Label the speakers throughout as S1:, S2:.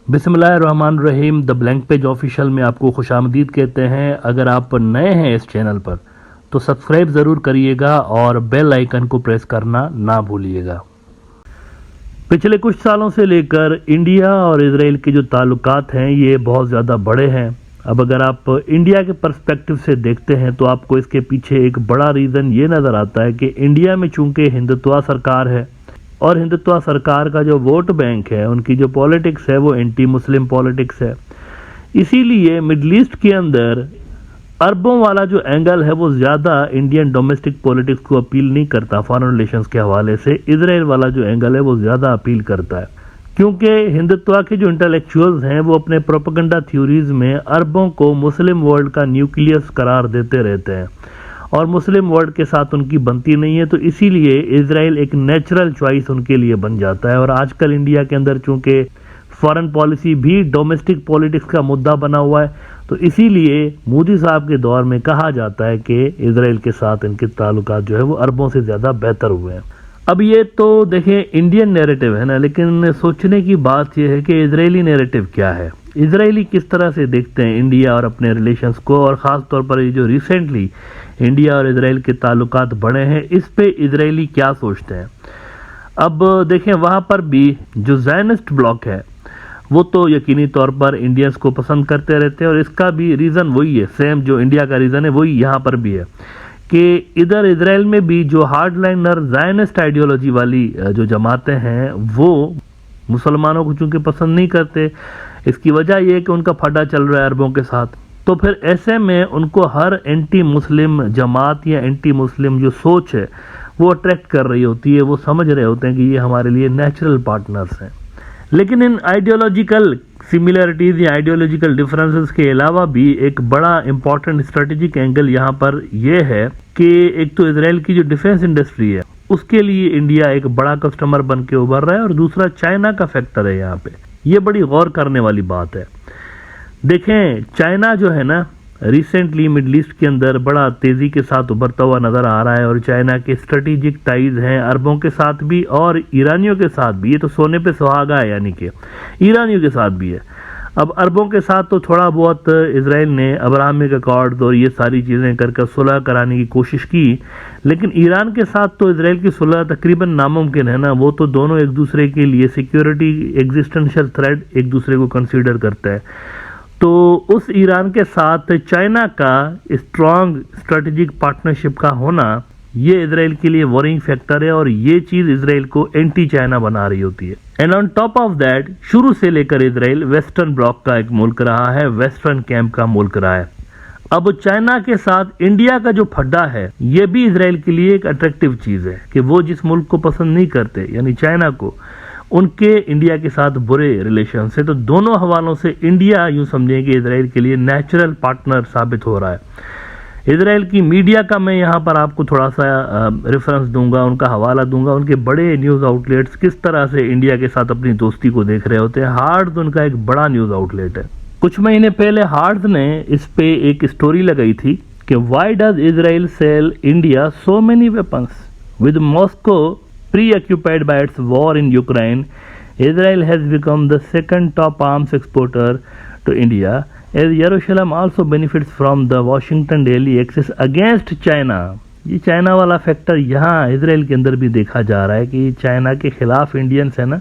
S1: बिस्मिल्लाहिर्रहमानिर्रहीम। The blank page official में आपको खुशामदीद कहते हैं। अगर आप नए हैं इस चैनल पर तो सब्सक्राइब ज़रूर करिएगा और बेल आइकन को प्रेस करना ना भूलिएगा। पिछले कुछ सालों से लेकर इंडिया और इजराइल के जो ताल्लुकात हैं ये बहुत ज़्यादा बड़े हैं। अब अगर आप इंडिया के पर्सपेक्टिव से देखते हैं तो आपको इसके पीछे एक बड़ा रीज़न ये नज़र आता है कि इंडिया में चूंकि हिंदुत्व सरकार है और हिंदुत्व सरकार का जो वोट बैंक है, उनकी जो पॉलिटिक्स है वो एंटी मुस्लिम पॉलिटिक्स है। इसीलिए मिडल ईस्ट के अंदर अरबों वाला जो एंगल है वो ज़्यादा इंडियन डोमेस्टिक पॉलिटिक्स को अपील नहीं करता। फॉरेन रिलेशंस के हवाले से इजराइल वाला जो एंगल है वो ज़्यादा अपील करता है, क्योंकि हिंदुत्व के जो इंटेलेक्चुअल्स हैं वो अपने प्रोपेगेंडा थ्योरीज में अरबों को मुस्लिम वर्ल्ड का न्यूक्लियस करार देते रहते हैं और मुस्लिम वर्ल्ड के साथ उनकी बनती नहीं है। तो इसीलिए इजराइल एक नेचुरल चॉइस उनके लिए बन जाता है। और आजकल इंडिया के अंदर चूंकि फॉरेन पॉलिसी भी डोमेस्टिक पॉलिटिक्स का मुद्दा बना हुआ है, तो इसीलिए मोदी साहब के दौर में कहा जाता है कि इजराइल के साथ इनके ताल्लुकात जो है वो अरबों से ज़्यादा बेहतर हुए हैं। अब ये तो देखें इंडियन नैरेटिव है ना, लेकिन सोचने की बात यह है कि इजरायली नैरेटिव क्या है, इजरायली किस तरह से देखते हैं इंडिया और अपने रिलेशंस को, और ख़ास तौर पर ये जो रिसेंटली इंडिया और इजराइल के ताल्लुकात बढ़े हैं इस पे इजरायली क्या सोचते हैं। अब देखें वहाँ पर भी जो ज़ायनिस्ट ब्लॉक है वो तो यकीनी तौर पर इंडियंस को पसंद करते रहते हैं, और इसका भी रीज़न वही है, सेम जो इंडिया का रीज़न है वही यहाँ पर भी है कि इधर इजराइल में भी जो हार्डलाइनर ज़ायनिस्ट आइडियोलॉजी वाली जो जमातें हैं वो मुसलमानों को चूंकि पसंद नहीं करते। इसकी वजह यह है कि उनका फटा चल रहा है अरबों के साथ, तो फिर ऐसे में उनको हर एंटी मुस्लिम जमात या एंटी मुस्लिम जो सोच है वो अट्रैक्ट कर रही होती है। वो समझ रहे होते हैं कि ये हमारे लिए नेचुरल पार्टनर्स हैं। लेकिन इन आइडियोलॉजिकल सिमिलरिटीज़ या आइडियोलॉजिकल डिफरेंसेस के अलावा भी एक बड़ा इंपॉर्टेंट स्ट्रेटेजिक एंगल यहाँ पर यह है कि एक तो इजराइल की जो डिफेंस इंडस्ट्री है उसके लिए इंडिया एक बड़ा कस्टमर बन के उभर रहा है, और दूसरा चाइना का फैक्टर है यहाँ पे। ये बड़ी गौर करने वाली बात है। देखें चाइना जो है ना रिसेंटली मिडल ईस्ट के अंदर बड़ा तेज़ी के साथ उभरता हुआ नज़र आ रहा है, और चाइना के स्ट्रेटेजिक टाइज हैं अरबों के साथ भी और ईरानियों के साथ भी। ये तो सोने पे सुहागा है, यानी कि ईरानियों के साथ भी है। अब अरबों के साथ तो थोड़ा बहुत इजराइल ने अब्राहमिक अकॉर्ड और ये सारी चीज़ें करके सुलह कराने की कोशिश की, लेकिन ईरान के साथ तो इजराइल की सुलह तकरीबन नामुमकिन है ना। वो तो दोनों एक दूसरे के लिए सिक्योरिटी एग्जिस्टेंशियल थ्रेट एक दूसरे को कंसीडर करता है। तो उस ईरान के साथ चाइना का स्ट्रॉन्ग स्ट्रेटेजिक पार्टनरशिप का होना ये इजराइल के लिए वॉरिंग फैक्टर है, और ये चीज़ इजराइल को एंटी चाइना बना रही होती है। And on top of that शुरू से लेकर इजराइल वेस्टर्न ब्लॉक का एक मुल्क रहा है, वेस्टर्न कैंप का मुल्क रहा है। अब चाइना के साथ इंडिया का जो फड्डा है ये भी इजराइल के लिए एक अट्रैक्टिव चीज़ है कि वो जिस मुल्क को पसंद नहीं करते यानी चाइना को, उनके इंडिया के साथ बुरे रिलेशन से, तो दोनों हवालों से इंडिया यूं समझें कि इजराइल के लिए नेचुरल पार्टनर साबित हो रहा है। इजराइल की मीडिया का मैं यहाँ पर आपको थोड़ा सा रेफरेंस दूंगा, उनका हवाला दूंगा, उनके बड़े न्यूज़ आउटलेट्स किस तरह से इंडिया के साथ अपनी दोस्ती को देख रहे होते हैं। हार्ट्स उनका एक बड़ा न्यूज़ आउटलेट है। कुछ महीने पहले हार्ट्स ने इस पे एक स्टोरी लगाई थी कि why does Israel sell India so many weapons with Moscow preoccupied by its war in Ukraine. Israel has become the second top arms exporter to India, as Jerusalem also benefits from the Washington daily access against China. ये China वाला factor यहाँ Israel के अंदर भी देखा जा रहा है कि चाइना के खिलाफ इंडियंस है ना,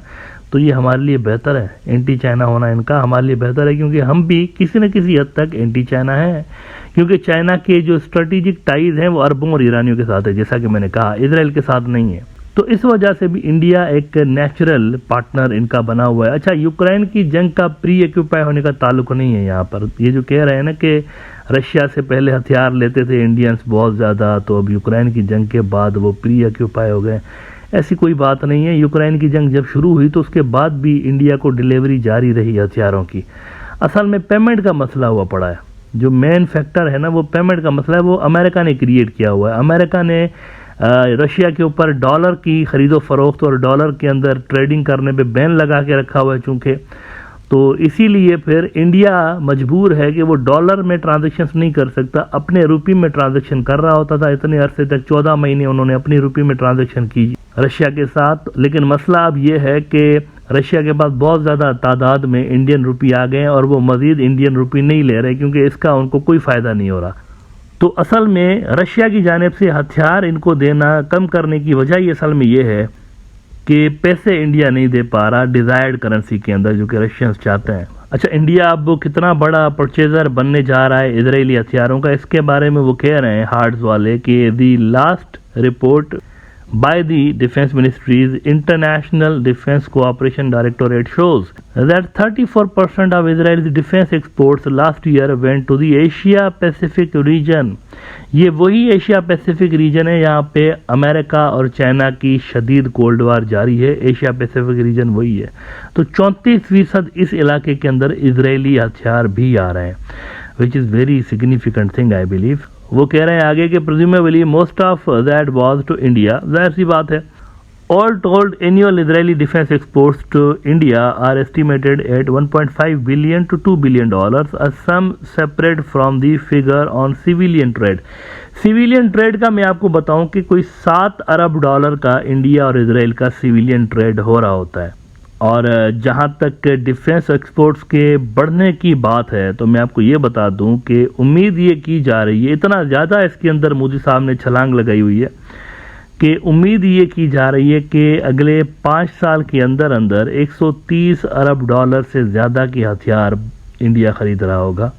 S1: तो ये हमारे लिए बेहतर है। एंटी चाइना होना इनका हमारे लिए बेहतर है, क्योंकि हम भी किसी न किसी हद तक एंटी चाइना है, क्योंकि चाइना के जो स्ट्रेटेजिक टाइज हैं वो अरबों और ईरानियों के साथ है, जैसा कि मैंने कहा इजराइल के साथ नहीं है। तो इस वजह से भी इंडिया एक नेचुरल पार्टनर इनका बना हुआ है। अच्छा, यूक्रेन की जंग का प्री एक्यूपाई होने का ताल्लुक नहीं है यहाँ पर। ये जो कह रहे हैं ना कि रशिया से पहले हथियार लेते थे इंडियंस बहुत ज़्यादा, तो अब यूक्रेन की जंग के बाद वो प्री एक्यूपाई हो गए, ऐसी कोई बात नहीं है। यूक्रेन की जंग जब शुरू हुई तो उसके बाद भी इंडिया को डिलीवरी जारी रही हथियारों की। असल में पेमेंट का मसला हुआ पड़ा है। जो मेन फैक्टर है ना वो पेमेंट का मसला है, वो अमेरिका ने क्रिएट किया हुआ है। अमेरिका ने रशिया के ऊपर डॉलर की खरीदो फरोख्त और डॉलर के अंदर ट्रेडिंग करने पे बैन लगा के रखा हुआ है चूंकि, तो इसीलिए फिर इंडिया मजबूर है कि वो डॉलर में ट्रांजैक्शंस नहीं कर सकता, अपने रुपये में ट्रांजैक्शन कर रहा होता था। इतने अरसे तक 14 महीने उन्होंने अपनी रुपये में ट्रांजैक्शन की रशिया के साथ। लेकिन मसला अब ये है कि रशिया के पास बहुत ज़्यादा तादाद में इंडियन रुपी आ गए हैं और वो मज़ीद इंडियन रुपी नहीं ले रहे क्योंकि इसका उनको कोई फ़ायदा नहीं हो रहा। तो असल में रशिया की जानिब से हथियार इनको देना कम करने की वजह ये असल में ये है कि पैसे इंडिया नहीं दे पा रहा डिज़ायर्ड करेंसी के अंदर जो कि रशियंस चाहते हैं। अच्छा, इंडिया अब कितना बड़ा परचेज़र बनने जा रहा है इजरायली हथियारों का, इसके बारे में वो कह रहे हैं हार्ड्स वाले कि दी last report by the Defense Ministry's International Defense Cooperation Directorate shows that 34% of Israel's defense exports last year went to the Asia Pacific region। ये वही एशिया पैसिफिक रीजन है, यहाँ पे अमेरिका और चाइना की शदीद कोल्ड वार जारी है। एशिया पैसिफिक रीजन वही है। तो 34% इस इलाके के अंदर इजरायली हथियार भी आ रहे हैं, which is very significant thing I believe. वो कह रहे हैं आगे कि presumably most of that was to India. जाहिर सी बात है, all told annual Israeli defence exports to India are estimated at 1.5 billion to 2 billion dollars, a sum separate from the figure on civilian trade. Civilian trade का मैं आपको बताऊं कि कोई 7 अरब डॉलर का इंडिया और इजराइल का सिविलियन ट्रेड हो रहा होता है। और जहाँ तक डिफेंस एक्सपोर्ट्स के बढ़ने की बात है तो मैं आपको ये बता दूं कि उम्मीद ये की जा रही है, इतना ज़्यादा इसके अंदर मोदी साहब ने छलांग लगाई हुई है कि उम्मीद ये की जा रही है कि अगले 5 साल के अंदर अंदर 130 अरब डॉलर से ज़्यादा के हथियार इंडिया ख़रीद रहा होगा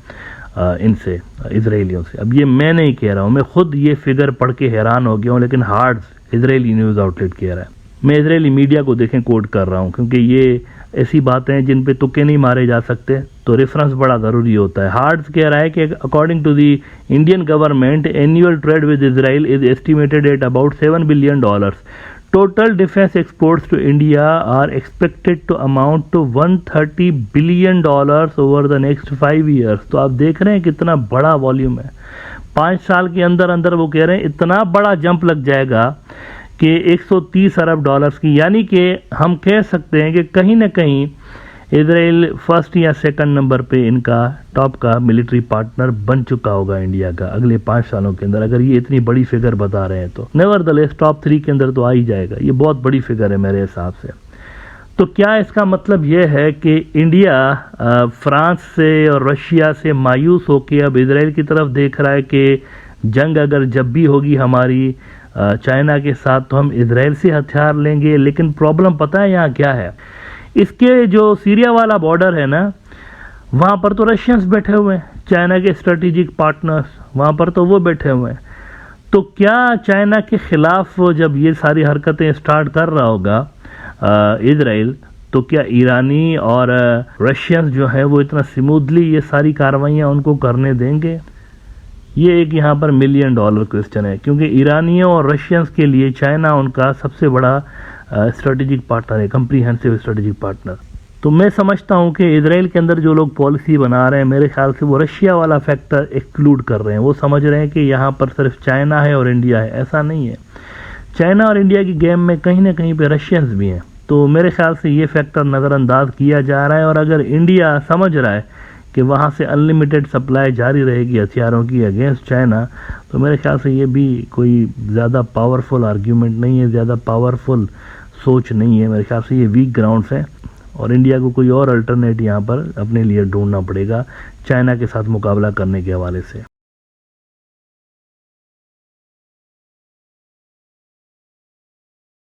S1: इनसे, इजरायलियों से। अब ये मैं नहीं कह रहा हूँ, मैं खुद ये फिगर पढ़ के हैरान हो गया हूँ, लेकिन हार्ड्स इजरायली न्यूज़ आउटलेट कह रहा है। मैं इजरायली मीडिया को देखें कोट कर रहा हूँ क्योंकि ये ऐसी बातें हैं जिन पे तुक्के नहीं मारे जा सकते, तो रेफरेंस बड़ा ज़रूरी होता है। हार्ड्स कह रहा है कि according to the Indian government annual trade with Israel is estimated at about 7 billion dollars. Total defence exports to India are expected to amount to 130 billion dollars over the next 5 years. तो आप देख रहे हैं कितना बड़ा volume है। 5 साल के अंदर अंदर वो कह रहे हैं इतना बड़ा जंप लग जाएगा कि 130 अरब डॉलर्स की, यानी कि हम कह सकते हैं कि कहीं ना कहीं इजराइल फर्स्ट या सेकंड नंबर पे इनका टॉप का मिलिट्री पार्टनर बन चुका होगा इंडिया का अगले 5 सालों के अंदर, अगर ये इतनी बड़ी फिगर बता रहे हैं तो। नेवरदलेस टॉप 3 के अंदर तो आ ही जाएगा। ये बहुत बड़ी फिगर है मेरे हिसाब से। तो क्या इसका मतलब ये है कि इंडिया फ्रांस से और रशिया से मायूस होकर अब इजराइल की तरफ देख रहा है कि जंग अगर जब भी होगी हमारी चाइना के साथ तो हम इजराइल से हथियार लेंगे। लेकिन प्रॉब्लम पता है यहाँ क्या है, इसके जो सीरिया वाला बॉर्डर है ना, वहाँ पर तो रशियंस बैठे हुए हैं, चाइना के स्ट्रेटेजिक पार्टनर्स वहाँ पर तो वो बैठे हुए हैं। तो क्या चाइना के खिलाफ जब ये सारी हरकतें स्टार्ट कर रहा होगा इजराइल, तो क्या ईरानी और रशियंस जो है वो इतना स्मूथली ये सारी कार्रवाइयाँ उनको करने देंगे? ये एक यहाँ पर $1 मिलियन क्वेश्चन है, क्योंकि ईरानियों और रशियंस के लिए चाइना उनका सबसे बड़ा स्ट्रेटेजिक पार्टनर है, कम्प्रीहेंसिव स्ट्रेटेजिक पार्टनर। तो मैं समझता हूँ कि इजराइल के अंदर जो लोग पॉलिसी बना रहे हैं, मेरे ख्याल से वो रशिया वाला फैक्टर एक्सक्लूड कर रहे हैं। वो समझ रहे हैं कि यहाँ पर सिर्फ चाइना है और इंडिया है, ऐसा नहीं है। चाइना और इंडिया की गेम में कहीं ना कहीं पे रशियंस भी हैं। तो मेरे ख्याल से ये फैक्टर नज़रअंदाज किया जा रहा है। और अगर इंडिया समझ रहा है कि वहाँ से अनलिमिटेड सप्लाई जारी रहेगी हथियारों की अगेंस्ट चाइना, तो मेरे ख्याल से ये भी कोई ज़्यादा पावरफुल आर्ग्यूमेंट नहीं है, ज़्यादा पावरफुल सोच नहीं है। मेरे ख्याल से ये वीक ग्राउंड्स हैं और इंडिया को कोई और अल्टरनेट यहाँ पर अपने लिए ढूंढना पड़ेगा चाइना के साथ मुकाबला करने के हवाले से।